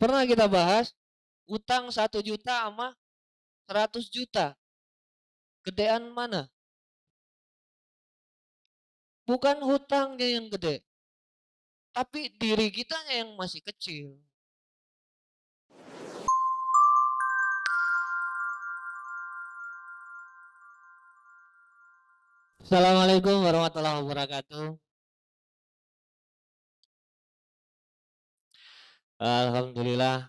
Pernah kita bahas utang 1 juta sama 100 juta. Gedean mana? Bukan hutangnya yang gede, tapi diri kitanya yang masih kecil. Assalamualaikum warahmatullahi wabarakatuh. Alhamdulillah,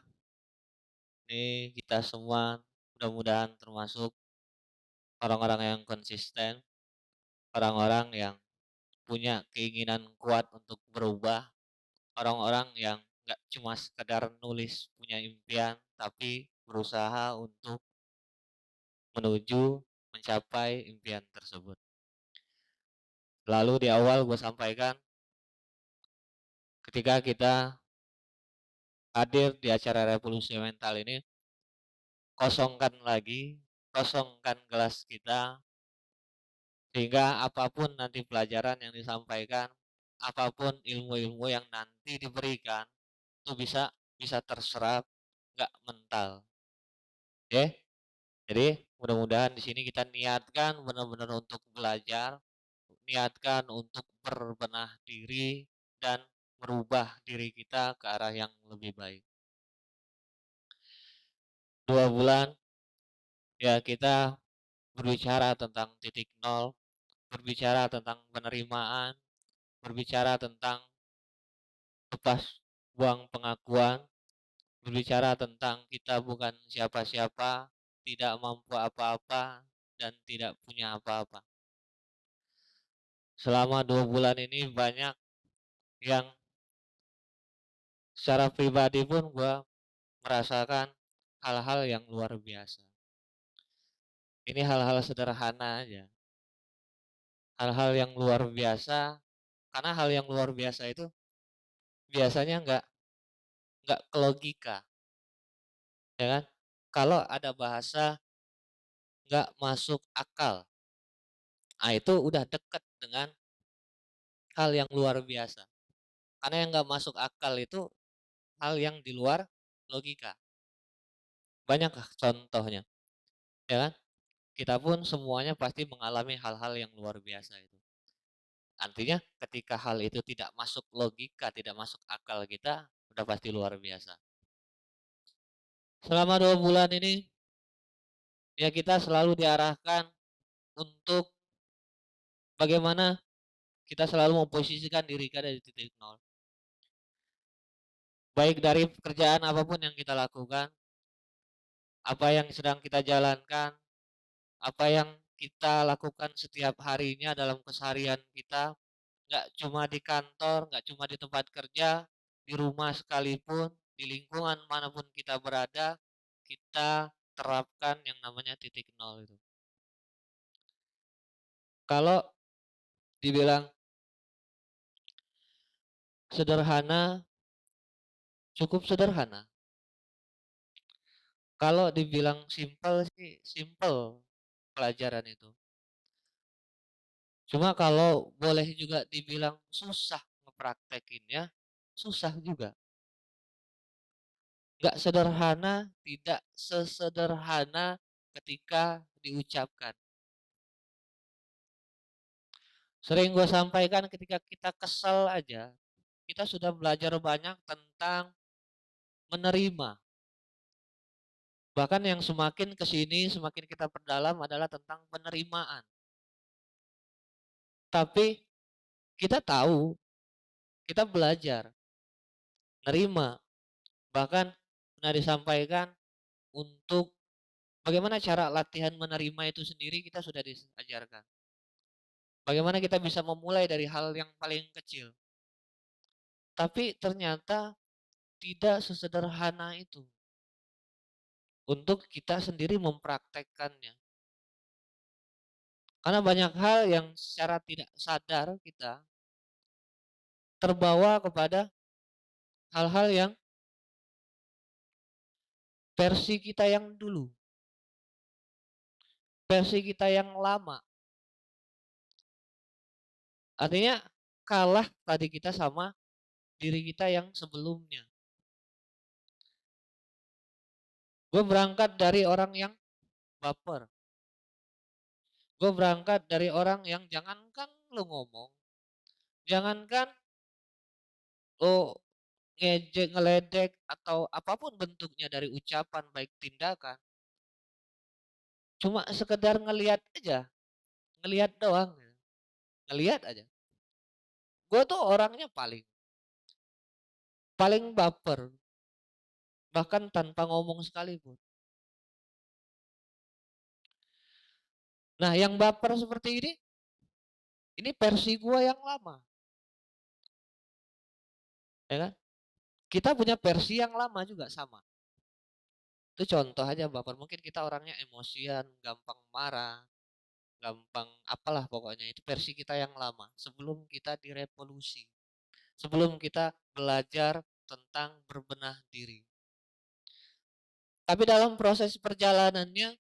nih kita semua mudah-mudahan termasuk orang-orang yang konsisten, orang-orang yang punya keinginan kuat untuk berubah, orang-orang yang nggak cuma sekedar nulis punya impian, tapi berusaha untuk menuju mencapai impian tersebut. Lalu di awal gue sampaikan, ketika kita hadir di acara revolusi mental ini, kosongkan lagi, kosongkan gelas kita, sehingga apapun nanti pelajaran yang disampaikan, apapun ilmu-ilmu yang nanti diberikan, itu bisa bisa terserap, nggak mental. Oke? Jadi mudah-mudahan di sini kita niatkan benar-benar untuk belajar, niatkan untuk berbenah diri dan merubah diri kita ke arah yang lebih baik. 2 bulan ya kita berbicara tentang titik nol, berbicara tentang penerimaan, berbicara tentang lepas buang pengakuan, berbicara tentang kita bukan siapa-siapa, tidak mampu apa-apa, dan tidak punya apa-apa. Selama 2 bulan ini banyak yang secara pribadi pun gue merasakan hal-hal yang luar biasa. Ini hal-hal sederhana aja. Hal-hal yang luar biasa, karena hal yang luar biasa itu biasanya nggak ke logika, ya kan? Kalau ada bahasa nggak masuk akal, nah itu udah deket dengan hal yang luar biasa. Karena yang nggak masuk akal itu hal yang di luar logika. Banyak contohnya, ya kan? Kita pun semuanya pasti mengalami hal-hal yang luar biasa itu. Artinya ketika hal itu tidak masuk logika, tidak masuk akal kita, udah pasti luar biasa. Selama 2 bulan ini, ya kita selalu diarahkan untuk bagaimana kita selalu memposisikan diri kita di titik nol. Baik dari pekerjaan apapun yang kita lakukan, apa yang sedang kita jalankan, apa yang kita lakukan setiap harinya dalam keseharian kita, nggak cuma di kantor, nggak cuma di tempat kerja, di rumah sekalipun, di lingkungan manapun kita berada, kita terapkan yang namanya titik nol itu. Kalau dibilang sederhana, cukup sederhana. Kalau dibilang simple sih, simple pelajaran itu. Cuma kalau boleh juga dibilang susah ngepraktekinnya, susah juga. Nggak sederhana, tidak sesederhana ketika diucapkan. Sering gue sampaikan ketika kita kesel aja, kita sudah belajar banyak tentang menerima. Bahkan yang semakin kesini, semakin kita perdalam adalah tentang penerimaan. Tapi kita tahu, kita belajar, nerima. Bahkan pernah disampaikan untuk bagaimana cara latihan menerima itu sendiri kita sudah diajarkan. Bagaimana kita bisa memulai dari hal yang paling kecil. Tapi ternyata tidak sesederhana itu untuk kita sendiri mempraktekkannya. Karena banyak hal yang secara tidak sadar kita terbawa kepada hal-hal yang versi kita yang dulu, versi kita yang lama. Artinya kalah tadi kita sama diri kita yang sebelumnya. Gue berangkat dari orang yang baper. Gue berangkat dari orang yang jangankan lo ngomong, jangankan lo ngejek, ngeledek, atau apapun bentuknya dari ucapan baik tindakan. Cuma sekedar ngelihat aja, ngelihat doang, ngelihat aja. Gue tuh orangnya paling paling baper, bahkan tanpa ngomong sekalipun. Nah, yang baper seperti ini versi gue yang lama, ya kan? Kita punya versi yang lama juga sama. Itu contoh aja baper. Mungkin kita orangnya emosian, gampang marah, gampang apalah pokoknya. Itu versi kita yang lama. Sebelum kita direvolusi. Sebelum kita belajar tentang berbenah diri. Tapi dalam proses perjalanannya,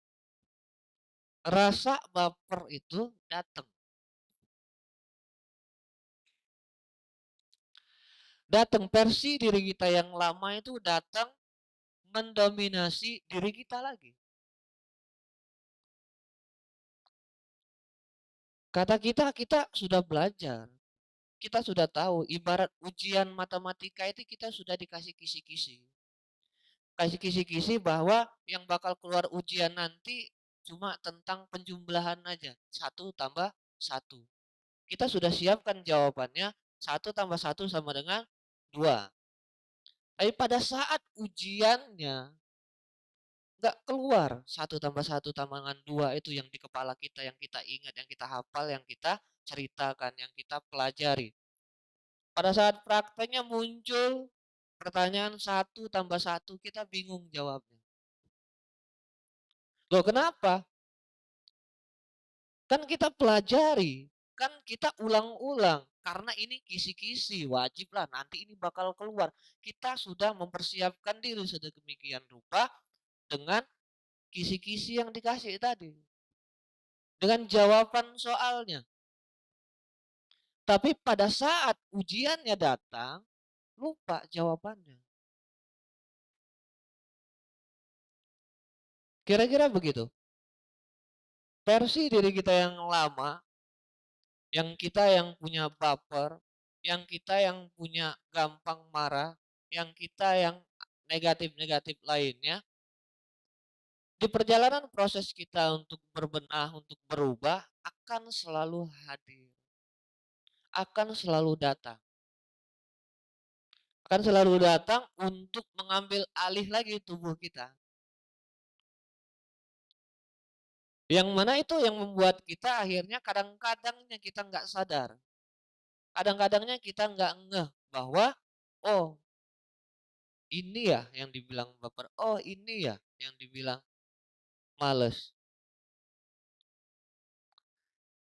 rasa baper itu datang. Datang versi diri kita yang lama itu datang mendominasi diri kita lagi. Kata kita sudah belajar. Kita sudah tahu, ibarat ujian matematika itu kita sudah dikasih kisi-kisi. Kasih kisi-kisi bahwa yang bakal keluar ujian nanti cuma tentang penjumlahan aja. 1 tambah 1. Kita sudah siapkan jawabannya, 1 tambah 1 sama dengan 2. Tapi pada saat ujiannya nggak keluar 1 tambah 1 tambah dengan 2 itu yang di kepala kita, yang kita ingat, yang kita hafal, yang kita ceritakan, yang kita pelajari. Pada saat prakteknya muncul pertanyaan 1 tambah 1, kita bingung jawabnya. Loh kenapa? Kan kita pelajari, kan kita ulang-ulang. Karena ini kisi-kisi, wajib lah nanti ini bakal keluar. Kita sudah mempersiapkan diri sedemikian rupa dengan kisi-kisi yang dikasih tadi. Dengan jawaban soalnya. Tapi pada saat ujiannya datang, lupa jawabannya. Kira-kira begitu. Versi diri kita yang lama, yang kita yang punya baper, yang kita yang punya gampang marah, yang kita yang negatif-negatif lainnya, di perjalanan proses kita untuk berbenah, untuk berubah, akan selalu hadir, akan selalu datang. Akan selalu datang untuk mengambil alih lagi tubuh kita. Yang mana itu yang membuat kita akhirnya kadang-kadangnya kita nggak sadar. Kadang-kadangnya kita nggak ngeh bahwa, oh ini ya yang dibilang baper, oh ini ya yang dibilang males.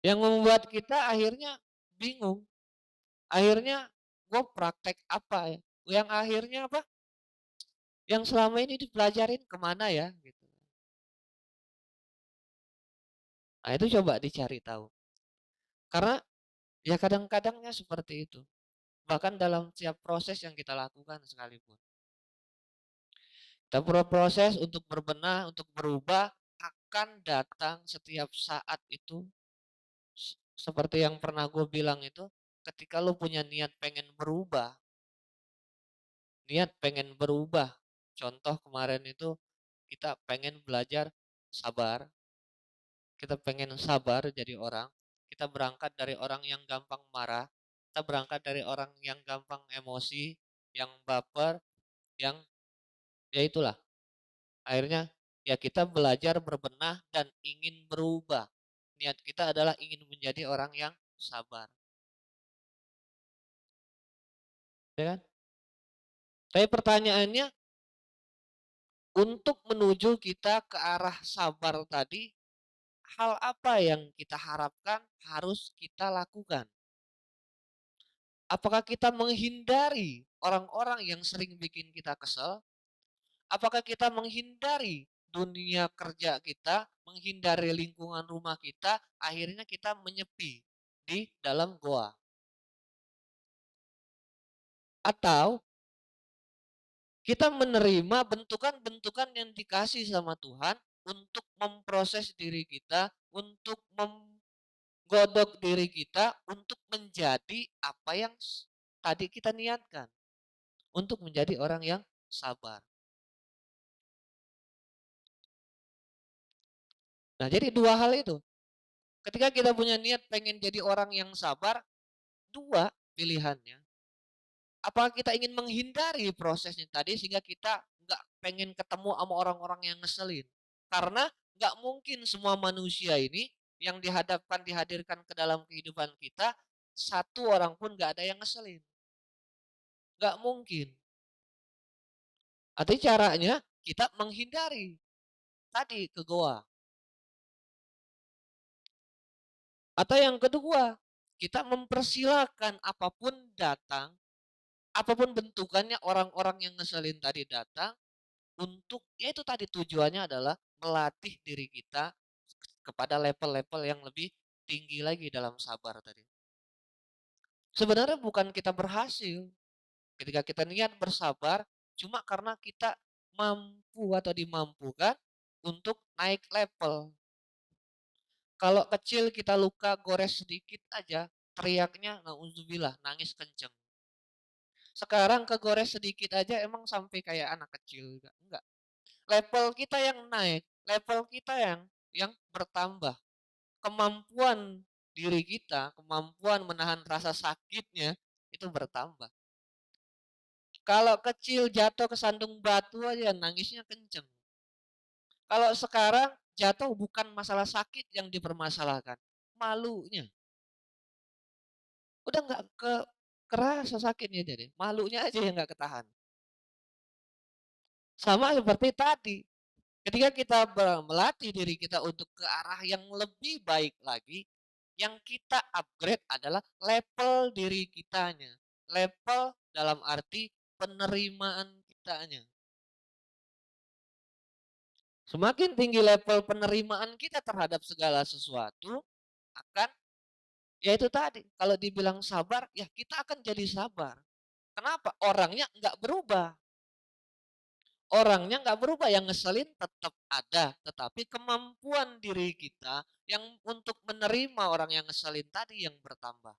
Yang membuat kita akhirnya bingung. Akhirnya gue praktek apa ya? Yang akhirnya apa? Yang selama ini dipelajarin kemana ya? Gitu. Nah itu coba dicari tahu. Karena ya kadang-kadangnya seperti itu. Bahkan dalam setiap proses yang kita lakukan sekalipun. Kita proses untuk berbenah, untuk berubah, akan datang setiap saat itu. Seperti yang pernah gue bilang itu, ketika lo punya niat pengen berubah, niat pengen berubah. Contoh kemarin itu kita pengen belajar sabar, kita pengen sabar jadi orang, kita berangkat dari orang yang gampang marah, kita berangkat dari orang yang gampang emosi, yang baper, yang ya itulah. Akhirnya ya kita belajar berbenah dan ingin berubah. Niat kita adalah ingin menjadi orang yang sabar. Ya kan? Tapi pertanyaannya, untuk menuju kita ke arah sabar tadi, hal apa yang kita harapkan harus kita lakukan? Apakah kita menghindari orang-orang yang sering bikin kita kesel? Apakah kita menghindari dunia kerja kita, menghindari lingkungan rumah kita, akhirnya kita menyepi di dalam goa? Atau Kita menerima bentukan-bentukan yang dikasih sama Tuhan untuk memproses diri kita, untuk menggodok diri kita, untuk menjadi apa yang tadi kita niatkan, untuk menjadi orang yang sabar. Nah, jadi dua hal itu. Ketika kita punya niat pengen jadi orang yang sabar, dua pilihannya. Apa kita ingin menghindari prosesnya tadi sehingga kita nggak pengen ketemu sama orang-orang yang ngeselin. Karena nggak mungkin semua manusia ini yang dihadirkan ke dalam kehidupan kita, satu orang pun nggak ada yang ngeselin. Nggak mungkin. Artinya caranya kita menghindari tadi ke goa. Atau yang kedua, kita mempersilahkan apapun datang, apapun bentukannya orang-orang yang ngeselin tadi datang, untuk ya itu tadi tujuannya adalah melatih diri kita kepada level-level yang lebih tinggi lagi dalam sabar tadi. Sebenarnya bukan kita berhasil ketika kita niat bersabar cuma karena kita mampu atau dimampukan untuk naik level. Kalau kecil kita luka gores sedikit aja, teriaknya nauzubillah, nangis kenceng. Sekarang kegores sedikit aja emang sampai kayak anak kecil juga. Enggak. Level kita yang naik, level kita yang bertambah. Kemampuan diri kita, kemampuan menahan rasa sakitnya itu bertambah. Kalau kecil jatuh ke sandung batu aja nangisnya kenceng. Kalau sekarang jatuh bukan masalah sakit yang dipermasalahkan, malunya. Udah nggak kerasa sakitnya jadi, malunya aja yang nggak ketahan. Sama seperti tadi, ketika kita melatih diri kita untuk ke arah yang lebih baik lagi, yang kita upgrade adalah level diri kitanya. Level dalam arti penerimaan kitanya. Semakin tinggi level penerimaan kita terhadap segala sesuatu, akan ya itu tadi, kalau dibilang sabar, ya kita akan jadi sabar. Kenapa? Orangnya nggak berubah. Orangnya nggak berubah, yang ngeselin tetap ada, tetapi kemampuan diri kita yang untuk menerima orang yang ngeselin tadi yang bertambah.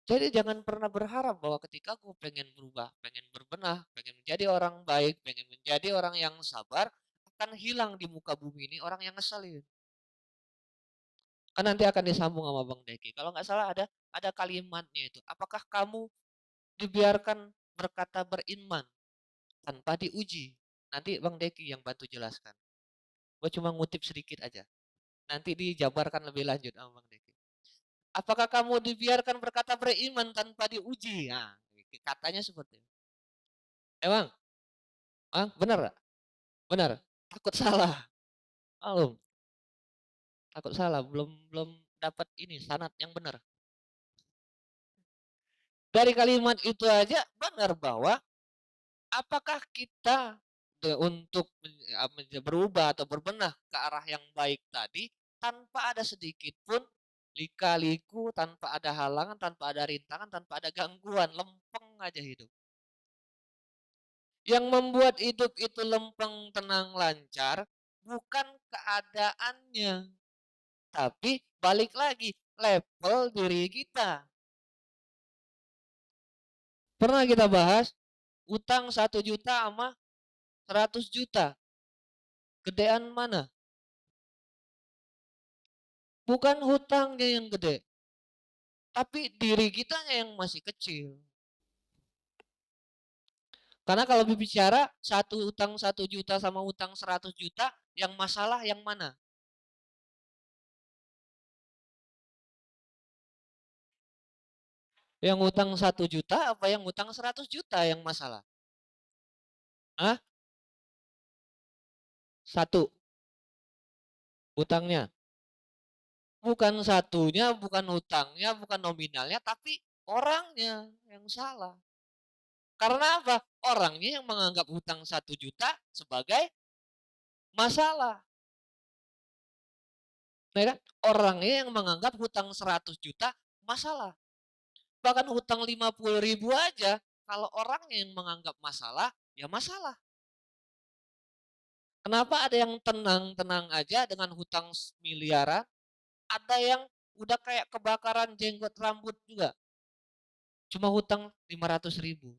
Jadi jangan pernah berharap bahwa ketika aku pengen berubah, pengen berbenah, pengen menjadi orang baik, pengen menjadi orang yang sabar, akan hilang di muka bumi ini orang yang ngeselin. Kan nanti akan disambung sama Bang Deki. Kalau nggak salah ada kalimatnya itu. Apakah kamu dibiarkan berkata beriman tanpa diuji? Nanti Bang Deki yang bantu jelaskan. Gue cuma ngutip sedikit aja. Nanti dijabarkan lebih lanjut sama Bang Deki. Apakah kamu dibiarkan berkata beriman tanpa diuji? Nah, katanya seperti itu. Emang, benar gak? Benar. Takut salah. Oh, takut salah. Belum belum dapat ini sanad yang benar. Dari kalimat itu aja benar bahwa apakah kita untuk berubah atau berbenah ke arah yang baik tadi tanpa ada sedikit pun lika-liku, tanpa ada halangan, tanpa ada rintangan, tanpa ada gangguan, lempeng aja hidup. Yang membuat hidup itu lempeng, tenang, lancar bukan keadaannya, tapi balik lagi level diri kita. Pernah kita bahas utang 1 juta sama 100 juta. Gedean mana? Bukan hutangnya yang gede, tapi diri kitanya yang masih kecil. Karena kalau berbicara satu utang 1 juta sama utang 100 juta, yang masalah yang mana? Yang utang 1 juta apa yang utang 100 juta yang masalah? Hah? Satu, utangnya. Bukan satunya, bukan utangnya, bukan nominalnya, tapi orangnya yang salah. Karena apa? Orangnya yang menganggap hutang 1 juta sebagai masalah. Ya kan? Orangnya yang menganggap hutang 100 juta masalah. Bahkan hutang 50 ribu aja Kalau orangnya yang menganggap masalah, ya masalah. Kenapa ada yang tenang-tenang aja dengan hutang miliaran, ada yang udah kayak kebakaran jenggot rambut juga, cuma hutang 500.000.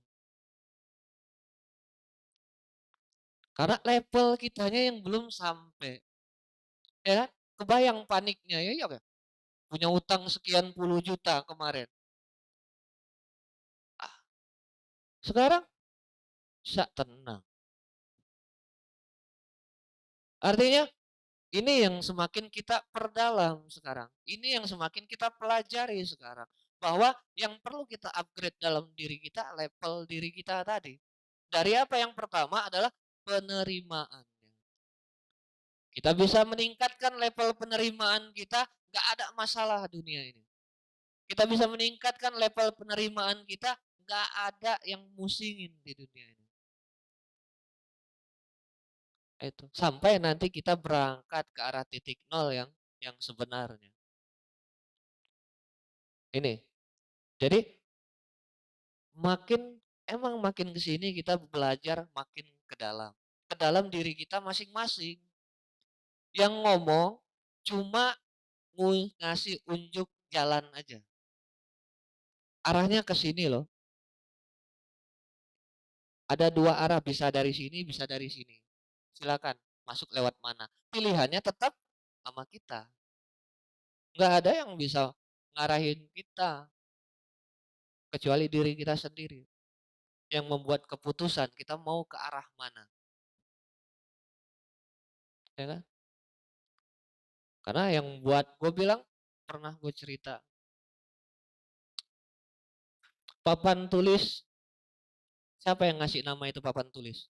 Karena level kitanya yang belum sampai, ya kan? Kebayang paniknya, ya iya kan? Punya hutang sekian puluh juta kemarin. Ah, sekarang bisa tenang. Artinya ini yang semakin kita perdalam sekarang. Ini yang semakin kita pelajari sekarang. Bahwa yang perlu kita upgrade dalam diri kita, level diri kita tadi. Dari apa yang pertama adalah penerimaan. Kita bisa meningkatkan level penerimaan kita, nggak ada masalah dunia ini. Kita bisa meningkatkan level penerimaan kita, nggak ada yang musingin di dunia ini. Itu sampai nanti kita berangkat ke arah titik nol yang sebenarnya. Ini. Jadi makin ke sini kita belajar makin ke dalam. Ke dalam diri kita masing-masing. Yang ngomong cuma ngasih unjuk jalan aja. Arahnya ke sini loh. Ada dua arah, bisa dari sini, bisa dari sini. Silakan masuk lewat mana. Pilihannya tetap sama kita. Nggak ada yang bisa ngarahin kita kecuali diri kita sendiri yang membuat keputusan kita mau ke arah mana. Ya kan? Karena yang buat gue bilang, pernah gue cerita, papan tulis, siapa yang ngasih nama itu papan tulis?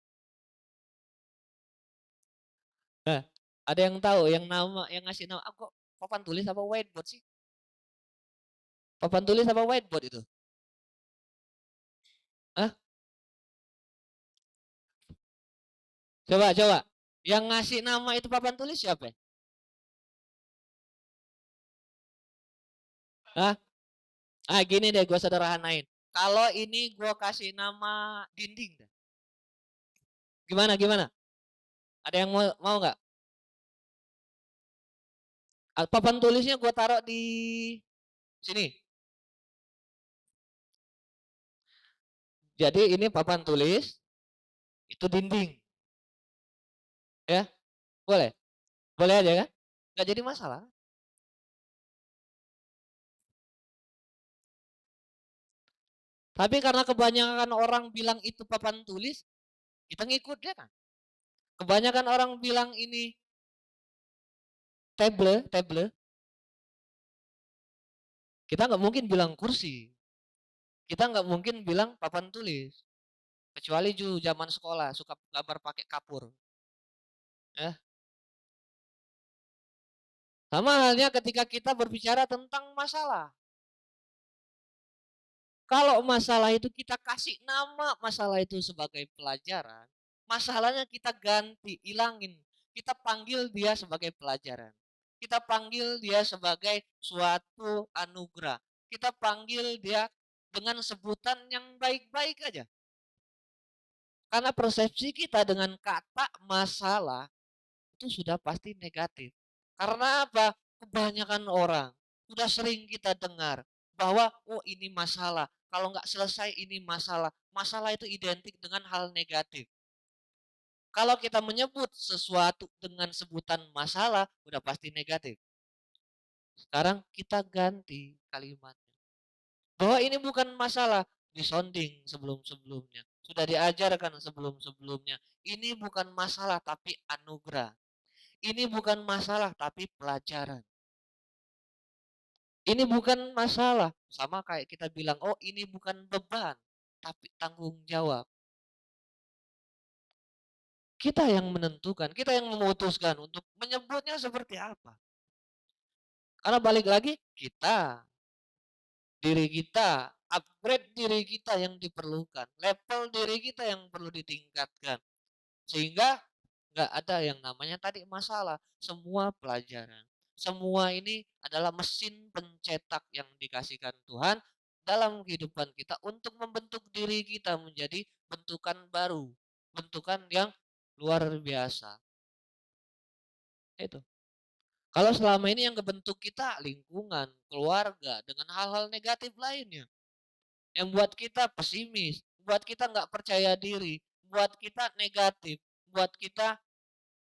Nah, ada yang tahu yang ngasih nama, kok papan tulis apa whiteboard sih? Papan tulis apa whiteboard itu? Hah? Coba. Yang ngasih nama itu papan tulis siapa? Hah? Ah, gini deh, gue sederhanain. Kalau ini gue kasih nama dinding. Gimana? Ada yang mau nggak? Papan tulisnya gue taruh di sini. Jadi ini papan tulis, itu dinding. Ya, boleh? Boleh aja kan? Nggak jadi masalah. Tapi karena kebanyakan orang bilang itu papan tulis, kita ngikut dia kan. Kebanyakan orang bilang ini table. Kita nggak mungkin bilang kursi. Kita nggak mungkin bilang papan tulis. Kecuali zaman sekolah suka gambar pakai kapur. Ya. Sama halnya ketika kita berbicara tentang masalah. Kalau masalah itu kita kasih nama masalah itu sebagai pelajaran, masalahnya kita ganti, hilangin. Kita panggil dia sebagai pelajaran. Kita panggil dia sebagai suatu anugerah. Kita panggil dia dengan sebutan yang baik-baik aja. Karena persepsi kita dengan kata masalah itu sudah pasti negatif. Karena apa? Kebanyakan orang sudah sering kita dengar bahwa oh ini masalah. Kalau nggak selesai ini masalah. Masalah itu identik dengan hal negatif. Kalau kita menyebut sesuatu dengan sebutan masalah, udah pasti negatif. Sekarang kita ganti kalimatnya. Bahwa ini bukan masalah, disonding sebelum-sebelumnya. Sudah diajarkan sebelum-sebelumnya. Ini bukan masalah tapi anugerah. Ini bukan masalah tapi pelajaran. Ini bukan masalah. Sama kayak kita bilang, oh ini bukan beban tapi tanggung jawab. Kita yang menentukan, kita yang memutuskan untuk menyebutnya seperti apa. Karena balik lagi, diri kita, upgrade diri kita yang diperlukan. Level diri kita yang perlu ditingkatkan. Sehingga nggak ada yang namanya tadi masalah. Semua pelajaran. Semua ini adalah mesin pencetak yang dikasihkan Tuhan dalam kehidupan kita untuk membentuk diri kita menjadi bentukan baru, bentukan yang luar biasa. Itu. Kalau selama ini yang ngebentuk kita lingkungan, keluarga, dengan hal-hal negatif lainnya yang buat kita pesimis, buat kita nggak percaya diri, buat kita negatif, buat kita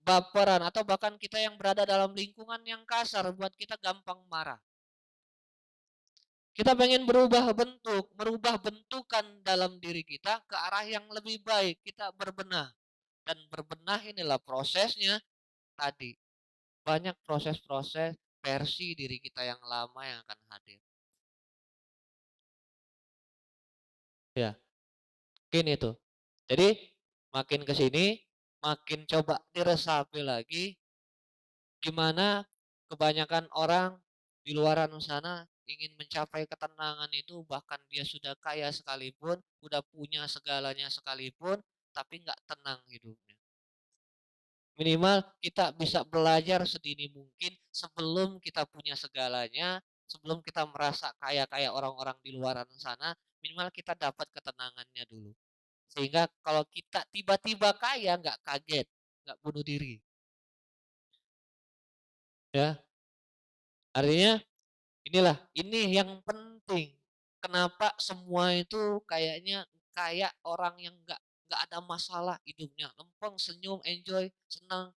baperan atau bahkan kita yang berada dalam lingkungan yang kasar, buat kita gampang marah. Kita pengen berubah bentuk, merubah bentukan dalam diri kita ke arah yang lebih baik. Kita berbenah. Dan berbenah inilah prosesnya tadi. Banyak proses-proses versi diri kita yang lama yang akan hadir. Ya, mungkin itu. Jadi makin ke sini, makin coba diresapi lagi gimana kebanyakan orang di luaran sana ingin mencapai ketenangan itu bahkan dia sudah kaya sekalipun, udah punya segalanya sekalipun, tapi nggak tenang hidupnya. Minimal kita bisa belajar sedini mungkin sebelum kita punya segalanya, sebelum kita merasa kaya kayak orang-orang di luaran sana, minimal kita dapat ketenangannya dulu. Sehingga kalau kita tiba-tiba kaya nggak kaget, nggak bunuh diri. Ya, artinya inilah, ini yang penting. Kenapa semua itu kayaknya kayak orang yang nggak ada masalah hidupnya, lempeng, senyum, enjoy, senang.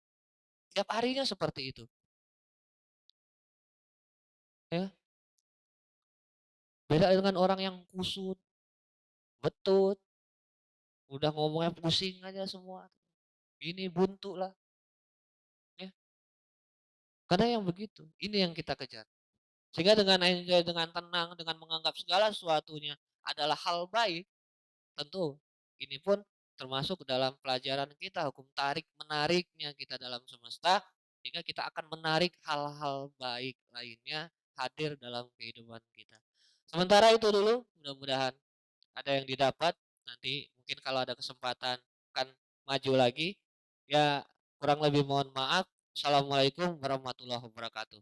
Tiap harinya seperti itu. Ya, beda dengan orang yang kusut, betut, udah ngomongnya pusing aja semua. Ini buntu lah, ya. Karena yang begitu, ini yang kita kejar. Sehingga dengan enjoy, dengan tenang, dengan menganggap segala sesuatunya adalah hal baik, tentu ini pun termasuk dalam pelajaran kita hukum tarik menariknya kita dalam semesta, sehingga kita akan menarik hal-hal baik lainnya hadir dalam kehidupan kita. Sementara itu dulu, mudah-mudahan ada yang didapat. Nanti mungkin kalau ada kesempatan akan maju lagi. Ya, kurang lebih mohon maaf. Assalamualaikum warahmatullahi wabarakatuh.